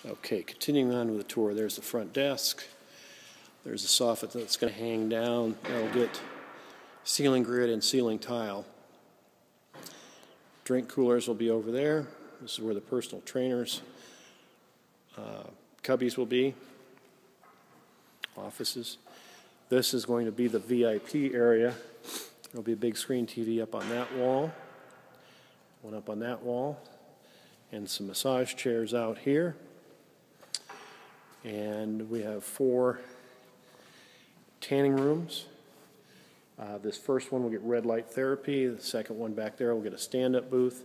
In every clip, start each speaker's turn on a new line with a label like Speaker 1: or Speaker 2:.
Speaker 1: Okay, continuing on with the tour, there's the front desk. There's a soffit that's going to hang down. That'll get ceiling grid and ceiling tile. Drink coolers will be over there. This is where the personal trainers' cubbies will be. Offices. This is going to be the VIP area. There'll be a big screen TV up on that wall. One up on that wall. And some massage chairs out here. And we have 4 tanning rooms. This first one will get red light therapy. The second one back there will get a stand-up booth.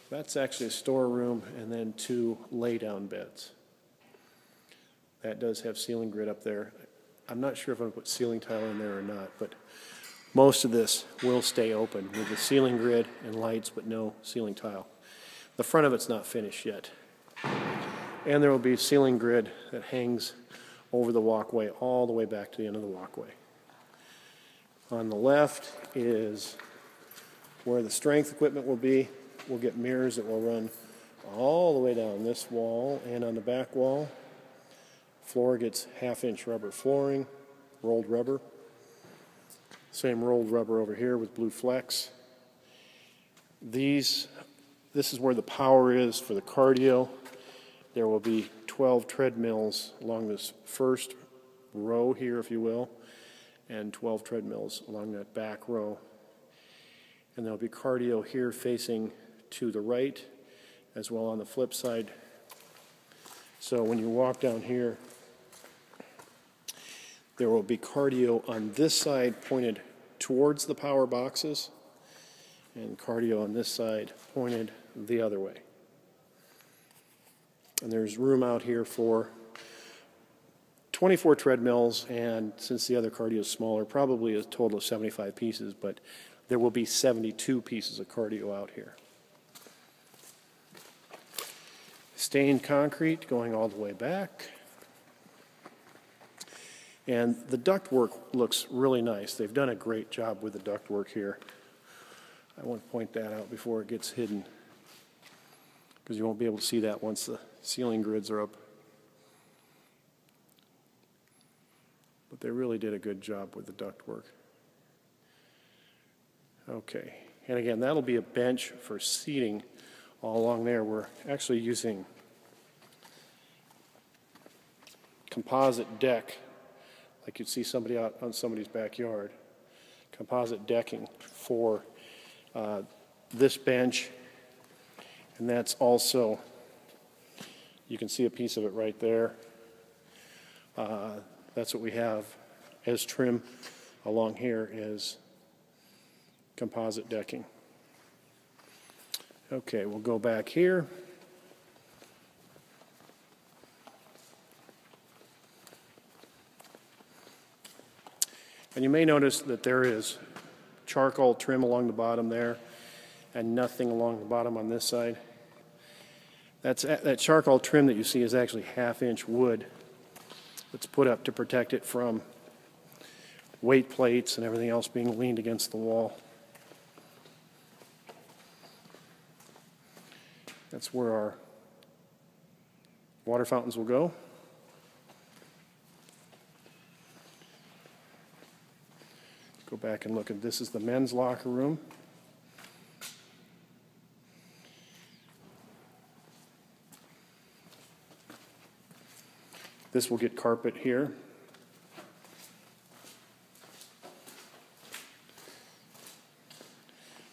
Speaker 1: That's actually a storeroom, and then 2 lay-down beds. That does have ceiling grid up there. I'm not sure if I'm going to put ceiling tile in there or not, but most of this will stay open with the ceiling grid and lights, but no ceiling tile. The front of it's not finished yet. And there will be ceiling grid that hangs over the walkway all the way back to the end of the walkway. On the left is where the strength equipment will be. We'll get mirrors that will run all the way down this wall and on the back wall. Floor gets 1/2-inch rubber flooring, rolled rubber. Same rolled rubber over here with blue flex. This is where the power is for the cardio. There will be 12 treadmills along this first row here, if you will, and 12 treadmills along that back row. And there'll be cardio here facing to the right, as well on the flip side. So when you walk down here, there will be cardio on this side pointed towards the power boxes, and cardio on this side pointed the other way. And there's room out here for 24 treadmills, and since the other cardio is smaller, probably a total of 75 pieces, but there will be 72 pieces of cardio out here. Stained concrete going all the way back. And the ductwork looks really nice. They've done a great job with the ductwork here. I want to point that out before it gets hidden, because you won't be able to see that once the ceiling grids are up. But they really did a good job with the ductwork. Okay, and again, that'll be a bench for seating all along there. We're actually using composite deck, like you'd see somebody out on somebody's backyard. Composite decking for this bench, and that's also, you can see a piece of it right there. That's what we have as trim along here is composite decking. Okay, we'll go back here. And you may notice that there is charcoal trim along the bottom there and nothing along the bottom on this side. That charcoal trim that you see is actually 1/2-inch wood that's put up to protect it from weight plates and everything else being leaned against the wall. That's where our water fountains will go. Go back and look at this. Is the men's locker room. This will get carpet here.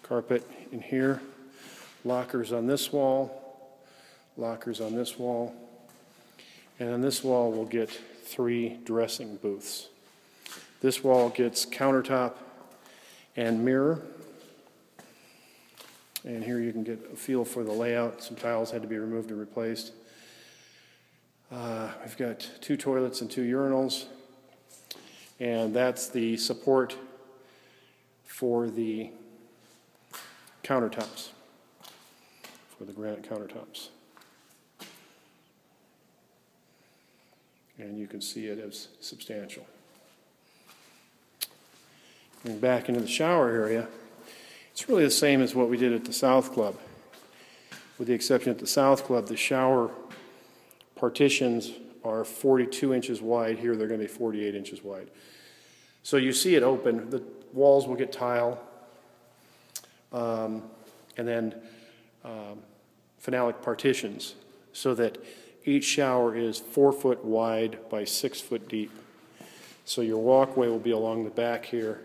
Speaker 1: Carpet in here. Lockers on this wall. Lockers on this wall. And on this wall we'll get 3 dressing booths. This wall gets countertop and mirror. And here you can get a feel for the layout. Some tiles had to be removed and replaced. We've got 2 toilets and 2 urinals. And that's the support for the countertops, for the granite countertops. And you can see it as substantial. And back into the shower area, it's really the same as what we did at the South Club. With the exception at the South Club, the shower partitions are 42 inches wide. Here they're going to be 48 inches wide. So you see it open. The walls will get tile, and then phenolic partitions, so that each shower is 4 foot wide by 6 foot deep. So your walkway will be along the back here,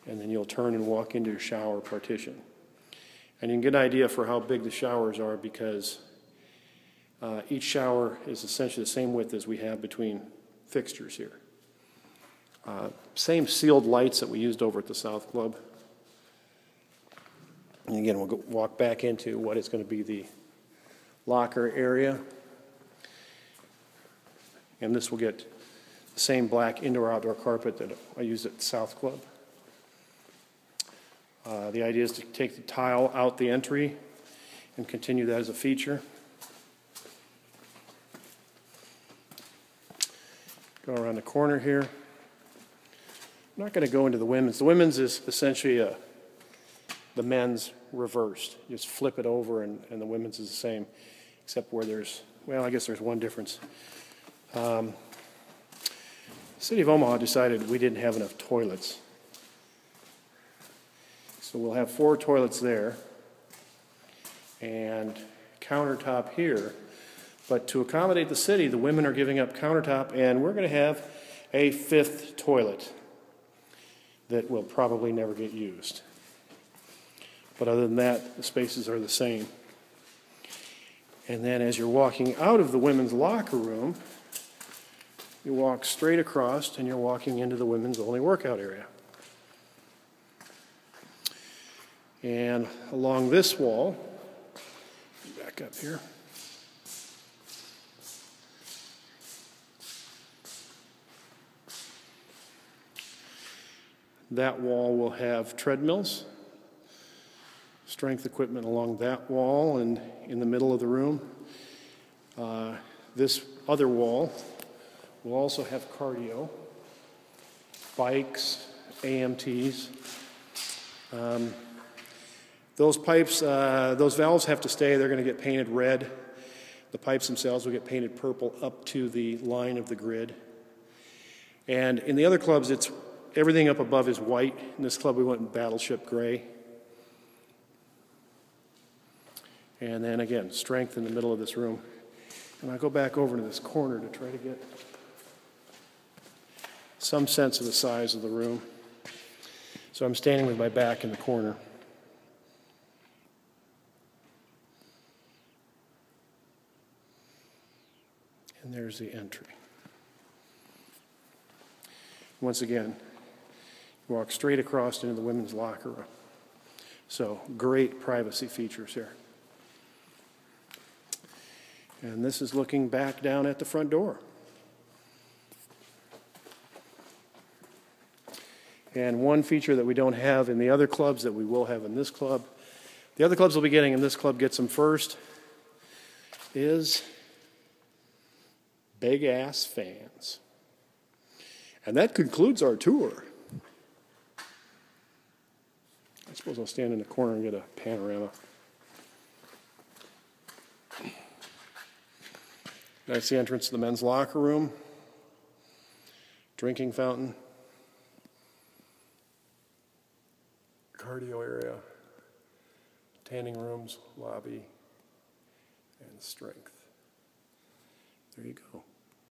Speaker 1: and then you'll turn and walk into your shower partition. And you can get an idea for how big the showers are, because each shower is essentially the same width as we have between fixtures here. Same sealed lights that we used over at the South Club. And again, we'll walk back into what is going to be the locker area. And this will get the same black indoor-outdoor carpet that I used at the South Club. The idea is to take the tile out the entry and continue that as a feature. Go around the corner here. I'm not going to go into the women's. The women's is essentially the men's reversed. You just flip it over, and the women's is the same, except where there's, well, I guess there's one difference. The City of Omaha decided we didn't have enough toilets. So we'll have 4 toilets there and countertop here. But to accommodate the city, the women are giving up countertop, and we're going to have a 5th toilet that will probably never get used. But other than that, the spaces are the same. And then as you're walking out of the women's locker room, you walk straight across and you're walking into the women's only workout area. And along this wall, back up here, that wall will have treadmills, strength equipment along that wall and in the middle of the room. This other wall will also have cardio, bikes, AMTs. Those pipes, those valves have to stay. They're going to get painted red. The pipes themselves will get painted purple up to the line of the grid. And in the other clubs, it's everything up above is white. In this club, we went in battleship gray. And then again, strength in the middle of this room. And I'll go back over to this corner to try to get some sense of the size of the room. So I'm standing with my back in the corner. And there's the entry. Once again, walk straight across into the women's locker room. So great privacy features here. And this is looking back down at the front door. And one feature that we don't have in the other clubs that we will have in this club, the other clubs will be getting, and this club gets them first, is big-ass fans. And that concludes our tour. I suppose I'll stand in the corner and get a panorama. That's the entrance to the men's locker room, drinking fountain, cardio area, tanning rooms, lobby, and strength. There you go.